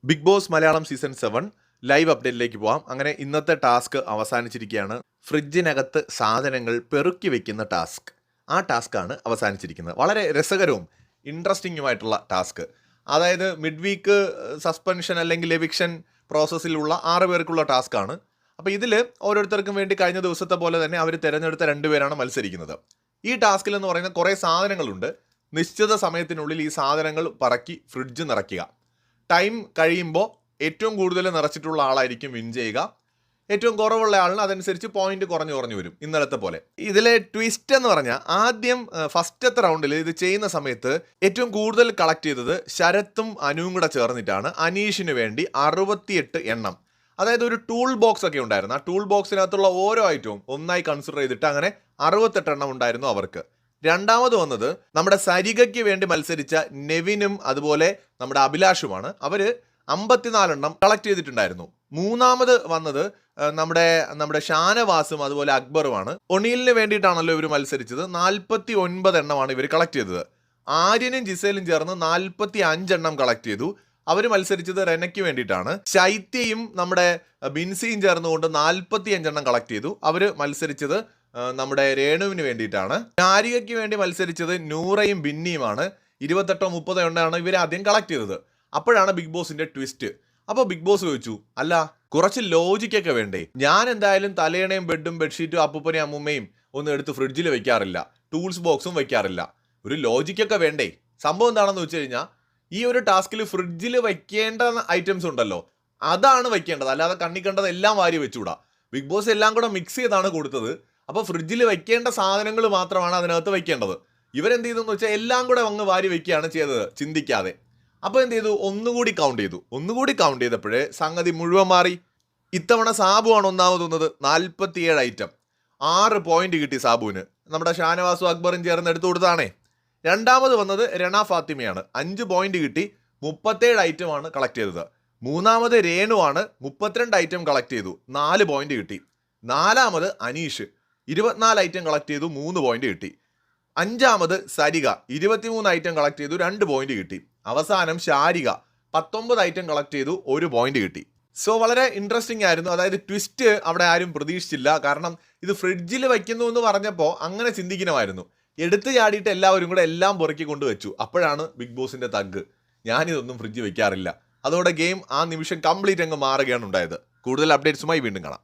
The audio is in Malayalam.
Big boss Malayalam season 7 live അപ്ഡേറ്റിലേക്ക് പോവാം. അങ്ങനെ ഇന്നത്തെ ടാസ്ക് അവസാനിച്ചിരിക്കുകയാണ്. ഫ്രിഡ്ജിനകത്ത് സാധനങ്ങൾ പെറുക്കി വെക്കുന്ന ടാസ്ക്. ആ ടാസ്ക്കാണ് അവസാനിച്ചിരിക്കുന്നത്. വളരെ രസകരവും ഇൻട്രസ്റ്റിംഗുമായിട്ടുള്ള ടാസ്ക്. അതായത് മിഡ് വീക്ക് സസ്പെൻഷൻ അല്ലെങ്കിൽ എവിക്ഷൻ പ്രോസസ്സിലുള്ള 6 പേർക്കുള്ള ടാസ്ക്കാണ്. അപ്പോൾ ഇതിൽ ഓരോരുത്തർക്കും വേണ്ടി കഴിഞ്ഞ ദിവസത്തെ പോലെ തന്നെ അവർ തിരഞ്ഞെടുത്ത 2 പേരാണ് മത്സരിക്കുന്നത്. ഈ ടാസ്കിൽ എന്ന് പറയുന്ന കുറേ സാധനങ്ങളുണ്ട്. നിശ്ചിത സമയത്തിനുള്ളിൽ ഈ സാധനങ്ങൾ പറക്കി ഫ്രിഡ്ജ് നിറയ്ക്കുക. ടൈം കഴിയുമ്പോൾ ഏറ്റവും കൂടുതൽ നിറച്ചിട്ടുള്ള ആളായിരിക്കും വിൻ ചെയ്യുക. ഏറ്റവും കുറവുള്ള ആളിന് അതനുസരിച്ച് പോയിന്റ് കുറഞ്ഞു വരും, ഇന്നലത്തെ പോലെ. ഇതിലെ ട്വിസ്റ്റ് എന്ന് പറഞ്ഞാൽ ആദ്യം ഫസ്റ്റത്തെ റൗണ്ടിൽ ഇത് ചെയ്യുന്ന സമയത്ത് ഏറ്റവും കൂടുതൽ കളക്ട് ചെയ്തത് ശരത്തും അനുവും കൂടെ ചേർന്നിട്ടാണ്. അനീഷിന് വേണ്ടി 68 എണ്ണം. അതായത് ഒരു ടൂൾ ബോക്സ് ഒക്കെ ഉണ്ടായിരുന്നു. ആ ടൂൾ ബോക്സിനകത്തുള്ള ഓരോ ഐറ്റവും ഒന്നായി കൺസിഡർ ചെയ്തിട്ട് അങ്ങനെ 68 എണ്ണം ഉണ്ടായിരുന്നു അവർക്ക്. രണ്ടാമത് വന്നത് നമ്മുടെ സരികയ്ക്ക് വേണ്ടി മത്സരിച്ച നെവിനും അതുപോലെ നമ്മുടെ അഭിലാഷുമാണ്. അവര് 54 എണ്ണം കളക്ട് ചെയ്തിട്ടുണ്ടായിരുന്നു. മൂന്നാമത് വന്നത് നമ്മുടെ ഷാനവാസും അതുപോലെ അക്ബറുമാണ്. ഒണീലിന് വേണ്ടിയിട്ടാണല്ലോ ഇവർ മത്സരിച്ചത്. 49 എണ്ണമാണ് ഇവർ കളക്ട് ചെയ്തത്. ആര്യനും ജിസേലും ചേർന്ന് 45 എണ്ണം കളക്ട് ചെയ്തു. അവർ മത്സരിച്ചത് റെനയ്ക്ക് വേണ്ടിയിട്ടാണ്. ശൈത്യയും നമ്മുടെ ബിൻസിയും ചേർന്നുകൊണ്ട് 45 എണ്ണം കളക്ട് ചെയ്തു. അവർ മത്സരിച്ചത് നമ്മുടെ രേണുവിന് വേണ്ടിയിട്ടാണ്. നാരികയ്ക്ക് വേണ്ടി മത്സരിച്ചത് നൂറയും ബിന്നിയുമാണ്. 28 30 എണ്ണമാണ് ഇവർ ആദ്യം കളക്ട് ചെയ്തത്. അപ്പോഴാണ് ബിഗ് ബോസിന്റെ ട്വിസ്റ്റ്. അപ്പോൾ ബിഗ് ബോസ് ചോദിച്ചു, അല്ല കുറച്ച് ലോജിക്കൊക്കെ വേണ്ടേ? ഞാൻ എന്തായാലും തലയണയും ബെഡും ബെഡ്ഷീറ്റും അപ്പൂപ്പനെയും അമ്മൂമ്മയും ഒന്നും എടുത്ത് ഫ്രിഡ്ജിൽ വെക്കാറില്ല, ടൂൾസ് ബോക്സും വെക്കാറില്ല. ഒരു ലോജിക്കൊക്കെ വേണ്ടേ? സംഭവം എന്താണെന്ന് വെച്ച് കഴിഞ്ഞാൽ ഈ ഒരു ടാസ്കിൽ ഫ്രിഡ്ജിൽ വെക്കേണ്ട ഐറ്റംസ് ഉണ്ടല്ലോ, അതാണ് വെക്കേണ്ടത്. അല്ലാതെ കണ്ണി കണ്ടത് എല്ലാം വാരി വെച്ചുകൂടാ. ബിഗ് ബോസ് എല്ലാം കൂടെ മിക്സ് ചെയ്താണ് കൊടുത്തത്. അപ്പോൾ ഫ്രിഡ്ജിൽ വെക്കേണ്ട സാധനങ്ങൾ മാത്രമാണ് അതിനകത്ത് വെക്കേണ്ടത്. ഇവരെന്ത് ചെയ്തെന്ന് വെച്ചാൽ എല്ലാം കൂടെ അങ്ങ് വാരി വെക്കുകയാണ് ചെയ്തത്, ചിന്തിക്കാതെ. അപ്പോൾ എന്ത് ചെയ്തു? ഒന്നുകൂടി കൗണ്ട് ചെയ്തപ്പോഴേ സംഗതി മുഴുവൻ മാറി. ഇത്തവണ സാബുവാണ് ഒന്നാമത് വന്നത്. 47 ഐറ്റം, 6 പോയിന്റ് കിട്ടി സാബുവിന്. നമ്മുടെ ഷാനവാസും അക്ബറും ചേർന്ന് എടുത്തു കൊടുത്താണേ. രണ്ടാമത് വന്നത് രണ ഫാത്തിമയാണ്. 5 പോയിന്റ് കിട്ടി, 37 ഐറ്റമാണ് കളക്ട് ചെയ്തത്. മൂന്നാമത് രേണുവാണ്, 32 ഐറ്റം കളക്ട് ചെയ്തു, 4 പോയിന്റ് കിട്ടി. നാലാമത് അനീഷ്, 24 ഐറ്റം കളക്ട് ചെയ്തു, 3 പോയിന്റ് കിട്ടി. അഞ്ചാമത് സരിക, 23 ഐറ്റം കളക്ട് ചെയ്തു, 2 പോയിന്റ് കിട്ടി. അവസാനം ശാരിക, 19 ഐറ്റം കളക്ട് ചെയ്തു, 1 പോയിന്റ് കിട്ടി. സോ വളരെ ഇൻട്രസ്റ്റിംഗ് ആയിരുന്നു. അതായത് ട്വിസ്റ്റ് അവിടെ ആരും പ്രതീക്ഷിച്ചില്ല. കാരണം ഇത് ഫ്രിഡ്ജിൽ വയ്ക്കുന്നു എന്ന് പറഞ്ഞപ്പോൾ അങ്ങനെ ചിന്തിക്കണമായിരുന്നു. എടുത്തു ചാടിയിട്ട് എല്ലാവരും കൂടെ എല്ലാം പൊറുക്കി കൊണ്ടുവച്ചു. അപ്പോഴാണ് ബിഗ് ബോസിന്റെ തഗ്, ഞാനിതൊന്നും ഫ്രിഡ്ജിൽ വെക്കാറില്ല. അതോടെ ഗെയിം ആ നിമിഷം കംപ്ലീറ്റ് അങ്ങ് മാറുകയാണ് ഉണ്ടായത്. കൂടുതൽ അപ്ഡേറ്റ്സുമായി വീണ്ടും കാണാം.